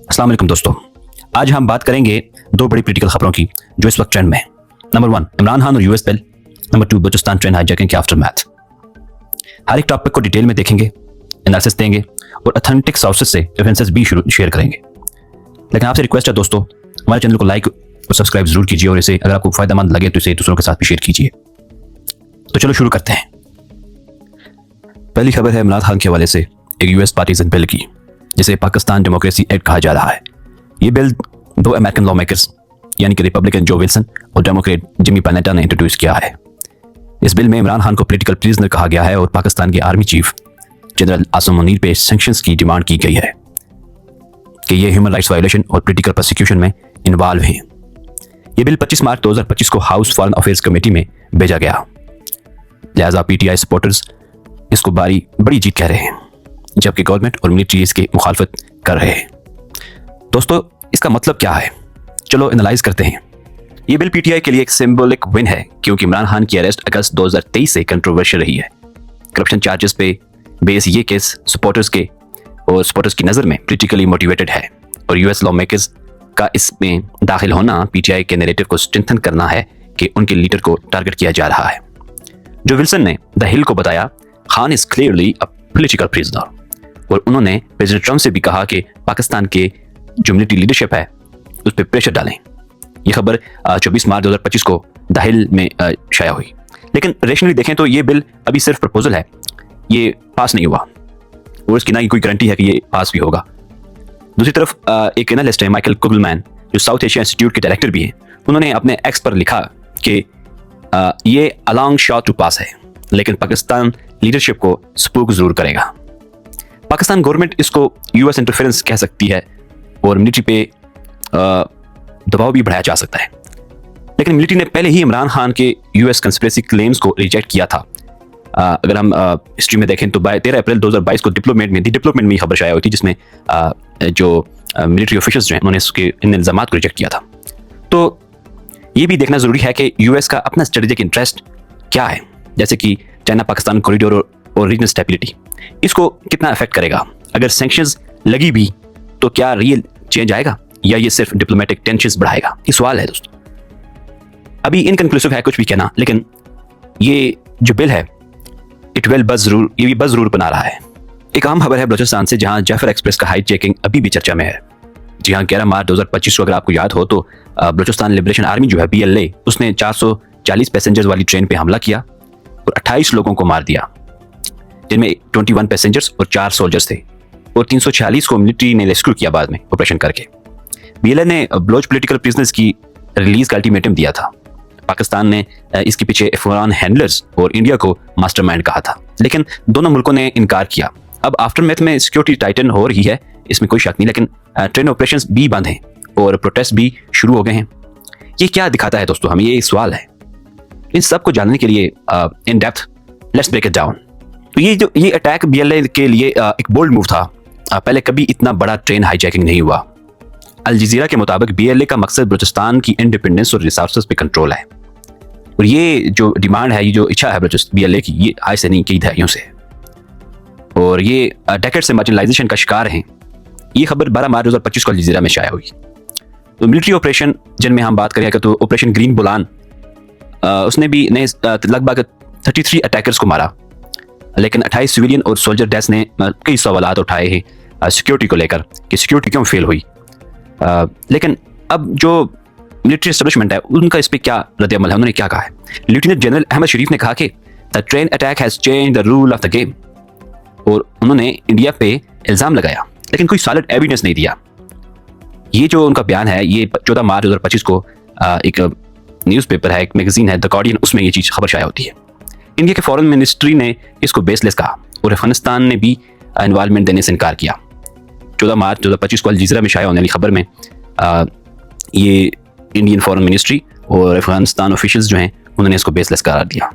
अस्सलाम वालेकुम दोस्तों, आज हम बात करेंगे दो बड़ी पॉलिटिकल खबरों की जो इस वक्त ट्रेंड में है। नंबर 1 इमरान खान और US bill, number 2 Balochistan train hijacking के आफ्टरमैथ। हर एक टॉपिक को डिटेल में देखेंगे, एनालिसिस देंगे और ऑथेंटिक सोर्सेज से रेफरेंसेस भी शेयर करेंगे। लेकिन आपसे रिक्वेस्ट है दोस्तों, हमारे चैनल को लाइक और सब्सक्राइब जरूर कीजिए और इसे अगर आपको फायदेमंद लगे तो इसे दूसरों के साथ भी शेयर कीजिए। तो चलो शुरू करते हैं। पहली खबर है इमरान खान के हवाले से एक यूएस पार्टीजन बिल की, जिसे पाकिस्तान डेमोक्रेसी एक्ट कहा जा रहा है। ये बिल दो अमेरिकन लॉ मेकर्स यानी कि रिपब्लिकन जो विल्सन और डेमोक्रेट जिमी पैनेटा ने इंट्रोड्यूस किया है। इस बिल में इमरान खान को पॉलिटिकल प्रिजनर कहा गया है और पाकिस्तान के army chief general Asim Munir पे सैंक्शंस की डिमांड की गई है कि ये ह्यूमन राइट्स वायलेशन और पॉलिटिकल प्रोसिक्यूशन में इन्वॉल्व हैं। ये बिल 25 मार्च 2025 को हाउस फॉरेन अफेयर्स कमेटी में भेजा गया। लिहाजा पीटीआई सपोर्टर्स इसको बड़ी जीत कह रहे हैं, जबकि गवर्नमेंट और मिलिट्री इसकी मुखालफत कर रहे हैं। दोस्तों, इसका मतलब क्या है, चलो एनालाइज करते हैं। ये बिल पीटीआई के लिए एक सिंबॉलिक विन है, क्योंकि इमरान खान की अरेस्ट अगस्त 2023 से कंट्रोवर्शियल रही है। करप्शन चार्जेस पे बेस ये केस सपोर्टर्स की नज़र में पॉलिटिकली मोटिवेटेड है और यूएस लॉ मेकर्स का इसमें दाखिल होना पीटीआई के नैरेटिव को स्ट्रेंथन करना है कि उनके लीडर को टारगेट किया जा रहा है। जो विल्सन ने द हिल को बताया, Khan is clearly a political prisoner, और उन्होंने प्रेसिडेंट ट्रंप से भी कहा कि पाकिस्तान के जो मिलिट्री लीडरशिप है उस पर प्रेशर डालें। यह खबर 24 मार्च 2025 को द हिल में शाया हुई। लेकिन रेशनली देखें तो ये बिल अभी सिर्फ प्रपोजल है, ये पास नहीं हुआ और इसकी ना कोई गारंटी है कि ये पास भी होगा। दूसरी तरफ एक एनालिस्ट है माइकल कुगलमैन, जो साउथ एशिया इंस्टीट्यूट के डायरेक्टर भी हैं। उन्होंने अपने एक्स पर लिखा कि ये अ लॉन्ग शॉट टू पास है, लेकिन पाकिस्तान लीडरशिप को स्पूक जरूर करेगा। पाकिस्तान गवर्नमेंट इसको यूएस इंटरफेरेंस कह सकती है और मिलिट्री पे दबाव भी बढ़ाया जा सकता है। लेकिन मिलिट्री ने पहले ही इमरान खान के यूएस कंस्पिरेसी क्लेम्स को रिजेक्ट किया था। अगर हम हिस्ट्री में देखें तो 13 अप्रैल 2022 को डिप्लोमेट में खबर शाया हुई थी, जिसमें जो मिलिट्री ऑफिशियल्स हैं उन्होंने उसके इन इल्जामात को रिजेक्ट किया था। तो ये भी देखना जरूरी है कि यूएस का अपना स्ट्रेटेजिक इंटरेस्ट क्या है, जैसे कि चाइना पाकिस्तान कॉरिडोर और रीजनल स्टेबिलिटी, इसको कितना अफेक्ट करेगा। अगर सैंक्शंस लगी भी तो क्या रियल चेंज आएगा या ये सिर्फ डिप्लोमेटिक टेंशंस बढ़ाएगा, ये सवाल है दोस्तों। अभी इनकंक्लूसिव है कुछ भी कहना, लेकिन ये जो बिल है ये भी बज़ जरूर बना रहा है। एक आम खबर है बलूचिस्तान से, जहां जाफर एक्सप्रेस का हाईजैकिंग अभी भी चर्चा में है। जी हाँ, 11 मार्च 2025 को अगर आपको याद हो तो बलूचिस्तान लिबरेशन आर्मी जो है BLA, उसने 440 पैसेंजर्स वाली ट्रेन पे हमला किया और 28 लोगों को मार दिया, जिनमें 21 पैसेंजर्स और 4 सोल्जर्स थे, और 346 को मिलिट्री ने रेस्क्यू किया बाद में ऑपरेशन करके। BLA ने बलोच पॉलिटिकल प्रिजनर्स की रिलीज का अल्टीमेटम दिया था। पाकिस्तान ने इसके पीछे अफगान हैंडलर्स और इंडिया को मास्टरमाइंड कहा था, लेकिन दोनों मुल्कों ने इनकार किया। अब आफ्टरमैथ में सिक्योरिटी टाइटन हो रही है, इसमें कोई शक नहीं, लेकिन ट्रेन ऑपरेशंस भी बंद हैं और प्रोटेस्ट भी शुरू हो गए हैं। ये क्या दिखाता है दोस्तों, हमें ये सवाल है। इन सब को जानने के लिए in depth let's break it down. तो ये अटैक BLA के लिए एक बोल्ड मूव था। पहले कभी इतना बड़ा ट्रेन हाईजैकिंग नहीं हुआ। अल जजीरा के मुताबिक BLA का मकसद बलूचिस्तान की इंडिपेंडेंस और रिसोर्सेज पे कंट्रोल है, और ये जो डिमांड है, ये जो इच्छा है BLA की, ये आज से नहीं कई दहाइयों से, और ये डेकेड से मार्जिनलाइजेशन का शिकार हैं। ये खबर 12 मार्च 2025 को अल जजीरा में शाया हुई। तो मिलिट्री ऑपरेशन जिनमें हम बात करें तो ऑपरेशन ग्रीन बुलान, उसने भी लगभग 33 अटैकर्स को मारा, लेकिन 28 सिविलियन और सोल्जर डेथ्स ने कई सवालात उठाए हैं सिक्योरिटी को लेकर कि सिक्योरिटी क्यों फेल हुई। लेकिन अब जो मिलिट्री एस्टेब्लिशमेंट है उनका इस पर क्या रद्द-ए-अमल है, उन्होंने क्या कहा है। लेफ्टिनेंट जनरल अहमद शरीफ ने कहा कि the train attack has changed the rule of the game, और उन्होंने इंडिया पे इल्जाम लगाया, लेकिन कोई सॉलिड एविडेंस नहीं दिया। ये जो उनका बयान है, ये 14 मार्च 2025 को एक न्यूज़पेपर है, एक मैगजीन है द गार्डियन, उसमें ये चीज़ खबर शाया होती है। इंडिया के फॉरेन मिनिस्ट्री ने इसको बेसलेस कहा और अफगानिस्तान ने भी इन्वॉल्वमेंट देने से इनकार किया। 14 मार्च 2025 को अल जजीरा में शाया होने वाली खबर में ये इंडियन फॉरेन मिनिस्ट्री और अफगानिस्तान ऑफिशियल्स जो हैं उन्होंने इसको बेसलेस करार दिया।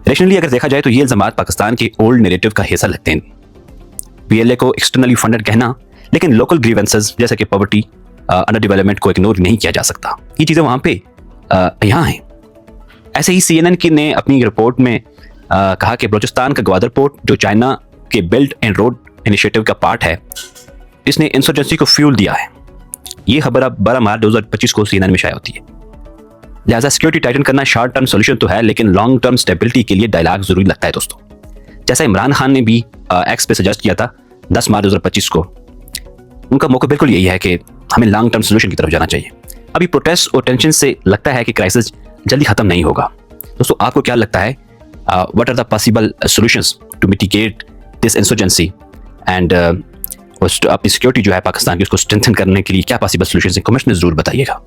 रेशनली अगर देखा जाए तो ये इल्जामात पाकिस्तान के ओल्ड नैरेटिव का हिस्सा लगते हैं। BLA को एक्सटर्नली फंडेड कहना, लेकिन लोकल ग्रीवेंसेस जैसे कि पॉवर्टी, अंडर डेवलपमेंट को इग्नोर नहीं किया जा सकता। ये चीज़ें वहाँ पे यहाँ हैं। ऐसे ही CNN ने अपनी रिपोर्ट में कहा कि बलूचिस्तान का ग्वादर पोर्ट, जो चाइना के बेल्ट एंड रोड इनिशिएटिव का पार्ट है, इसने इंसर्जेंसी को फ्यूल दिया है। ये खबर अब 12 मार्च 2025 को CNN में शाया होती है। लिहाजा सिक्योरिटी टाइटन करना शॉर्ट टर्म सोल्यूशन तो है, लेकिन लॉन्ग टर्म स्टेबिलिटी के लिए डायलॉग जरूरी लगता है दोस्तों। जैसा इमरान खान ने भी एक्स पे सजेस्ट किया था 10 मार्च 2025 को, उनका मौका बिल्कुल यही है कि हमें लॉन्ग टर्म सोल्यूशन की तरफ जाना चाहिए। अभी प्रोटेस्ट और टेंशन से लगता है कि क्राइसिस जल्दी खत्म नहीं होगा। दोस्तों आपको क्या लगता है, what are the possible solutions to mitigate this insurgency and अपनी सिक्योरिटी जो है पाकिस्तान की उसको स्ट्रेंथन करने के लिए क्या पॉसिबल सॉल्यूशंस हैं? कमेंट्स में जरूर बताइएगा।